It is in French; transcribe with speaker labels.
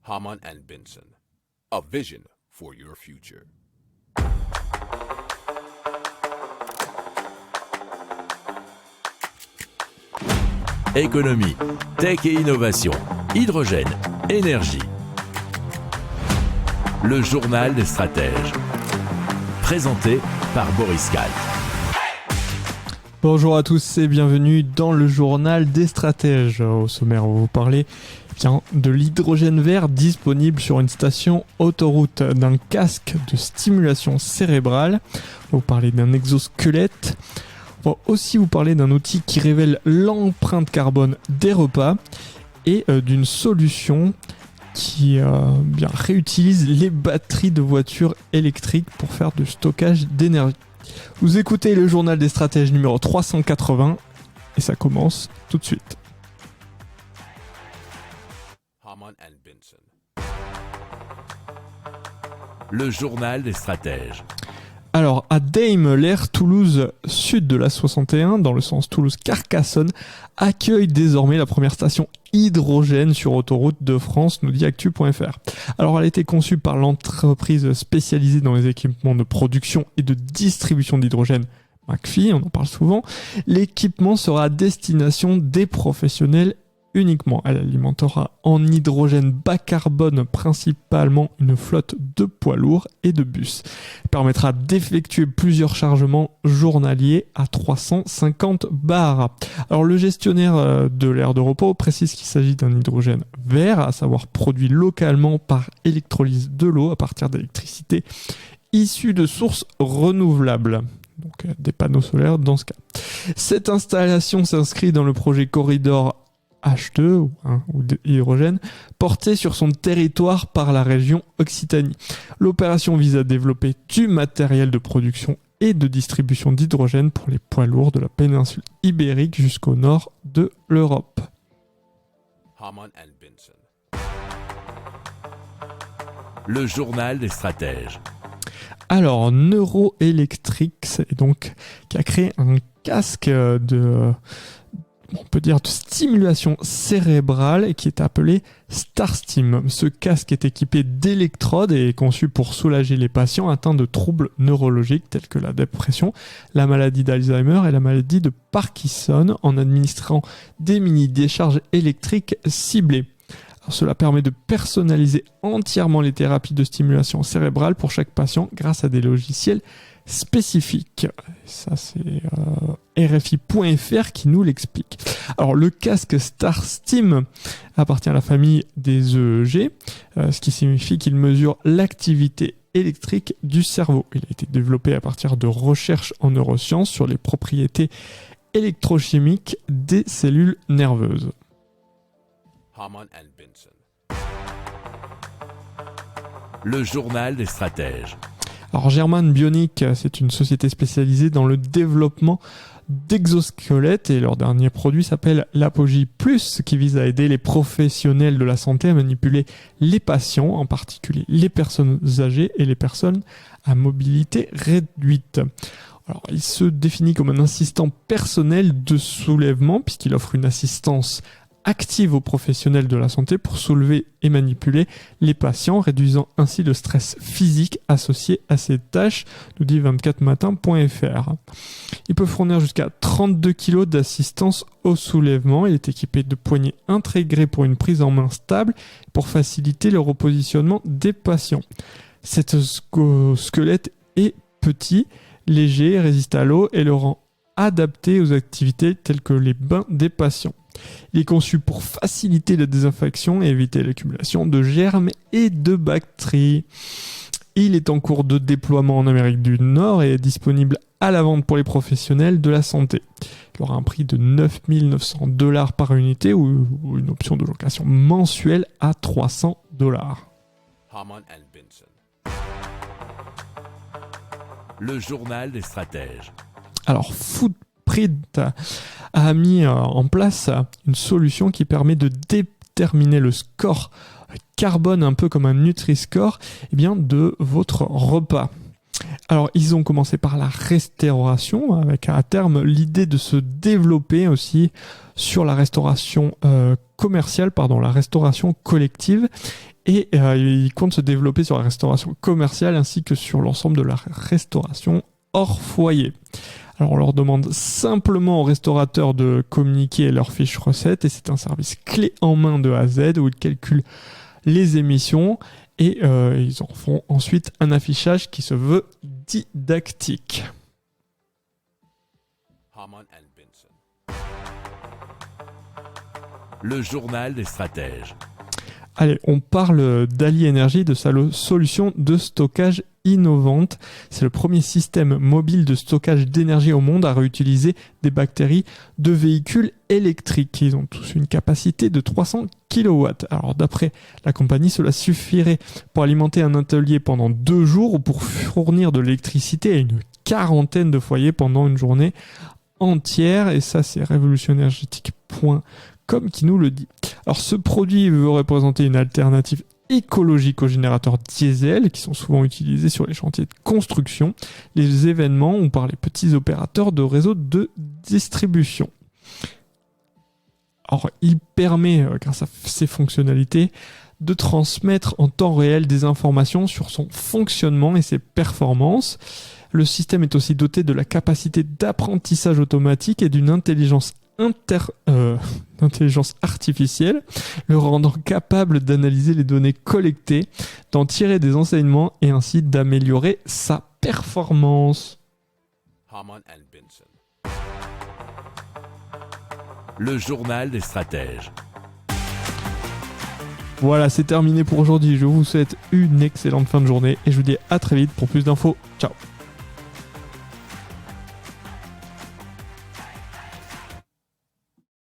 Speaker 1: Hamann and Benson, a vision for your future.
Speaker 2: Économie, tech et innovation, hydrogène, énergie. Le journal des stratèges. Présenté par Boris Kalt.
Speaker 3: Bonjour à tous et bienvenue dans le journal des stratèges. Au sommaire, on va vous parler de l'hydrogène vert disponible sur une station autoroute, d'un casque de stimulation cérébrale. On va vous parler d'un exosquelette. On va aussi vous parler d'un outil qui révèle l'empreinte carbone des repas et d'une solution qui réutilise les batteries de voitures électriques pour faire du stockage d'énergie. Vous écoutez le journal des stratèges numéro 380 et ça commence tout de suite.
Speaker 1: Hamann and Benson.
Speaker 2: Le journal des stratèges.
Speaker 3: Alors, à Daim, Toulouse sud de la 61, dans le sens Toulouse-Carcassonne, accueille désormais la première station hydrogène sur autoroute de France, nous dit actu.fr. Alors, elle a été conçue par l'entreprise spécialisée dans les équipements de production et de distribution d'hydrogène, McPhy, on en parle souvent. L'équipement sera à destination des professionnels uniquement. Elle alimentera en hydrogène bas carbone principalement une flotte de poids lourds et de bus. Elle permettra d'effectuer plusieurs chargements journaliers à 350 bars. Alors le gestionnaire de l'aire de repos précise qu'il s'agit d'un hydrogène vert, à savoir produit localement par électrolyse de l'eau à partir d'électricité issue de sources renouvelables. Donc des panneaux solaires dans ce cas. Cette installation s'inscrit dans le projet Corridor H2 ou hydrogène porté sur son territoire par la région Occitanie. L'opération vise à développer du matériel de production et de distribution d'hydrogène pour les poids lourds de la péninsule ibérique jusqu'au nord de l'Europe.
Speaker 1: Hamann and Benson.
Speaker 2: Le journal des stratèges.
Speaker 3: Alors, Neuroelectrics qui a créé un casque de stimulation cérébrale qui est appelé StarStim. Ce casque est équipé d'électrodes et est conçu pour soulager les patients atteints de troubles neurologiques tels que la dépression, la maladie d'Alzheimer et la maladie de Parkinson en administrant des mini-décharges électriques ciblées. Alors, cela permet de personnaliser entièrement les thérapies de stimulation cérébrale pour chaque patient grâce à des logiciels spécifiques. Ça, c'est RFI.fr qui nous l'explique. Alors, le casque StarStim appartient à la famille des EEG, ce qui signifie qu'il mesure l'activité électrique du cerveau. Il a été développé à partir de recherches en neurosciences sur les propriétés électrochimiques des cellules nerveuses.
Speaker 1: Hamann and Benson.
Speaker 2: Le journal des stratèges.
Speaker 3: Alors German Bionic, c'est une société spécialisée dans le développement d'exosquelettes et leur dernier produit s'appelle l'Apogee Plus, qui vise à aider les professionnels de la santé à manipuler les patients, en particulier les personnes âgées et les personnes à mobilité réduite. Alors, il se définit comme un assistant personnel de soulèvement puisqu'il offre une assistance active aux professionnels de la santé pour soulever et manipuler les patients, réduisant ainsi le stress physique associé à ces tâches, nous dit 24matin.fr. Il peut fournir jusqu'à 32 kg d'assistance au soulèvement. Il est équipé de poignées intégrées pour une prise en main stable pour faciliter le repositionnement des patients. Cet squelette est petit, léger, résiste à l'eau et le rend adapté aux activités telles que les bains des patients. Il est conçu pour faciliter la désinfection et éviter l'accumulation de germes et de bactéries. Il est en cours de déploiement en Amérique du Nord et est disponible à la vente pour les professionnels de la santé. Il aura un prix de $9 par unité ou une option de location mensuelle à $300.
Speaker 1: Hamann and Benson.
Speaker 2: Le journal des stratèges.
Speaker 3: Alors, Footprint a mis en place une solution qui permet de déterminer le score carbone, un peu comme un Nutri-Score, de votre repas. Alors, ils ont commencé par la restauration, avec à terme l'idée de se développer aussi sur la restauration commerciale, la restauration collective. Et ils comptent se développer sur la restauration commerciale ainsi que sur l'ensemble de la restauration hors foyer. Alors, on leur demande simplement aux restaurateurs de communiquer leurs fiches recettes et c'est un service clé en main de A à Z où ils calculent les émissions et ils en font ensuite un affichage qui se veut didactique.
Speaker 1: Harman and Benson.
Speaker 2: Le journal des stratèges.
Speaker 3: Allez, on parle d'Ali Energy, de sa solution de stockage innovante. C'est le premier système mobile de stockage d'énergie au monde à réutiliser des bactéries de véhicules électriques. Ils ont tous une capacité de 300 kW. Alors d'après la compagnie, cela suffirait pour alimenter un atelier pendant 2 jours ou pour fournir de l'électricité à une quarantaine de foyers pendant une journée entière. Et ça, c'est révolutionnergétique.com qui nous le dit. Alors ce produit veut représenter une alternative écologique aux générateurs diesel qui sont souvent utilisés sur les chantiers de construction, les événements ou par les petits opérateurs de réseaux de distribution. Alors il permet, grâce à ses fonctionnalités, de transmettre en temps réel des informations sur son fonctionnement et ses performances. Le système est aussi doté de la capacité d'apprentissage automatique et d'une intelligence artificielle, le rendant capable d'analyser les données collectées, d'en tirer des enseignements et ainsi d'améliorer sa performance.
Speaker 1: Harman and Benson.
Speaker 2: Le journal des stratèges.
Speaker 3: Voilà, c'est terminé pour aujourd'hui. Je vous souhaite une excellente fin de journée et je vous dis à très vite pour plus d'infos. Ciao.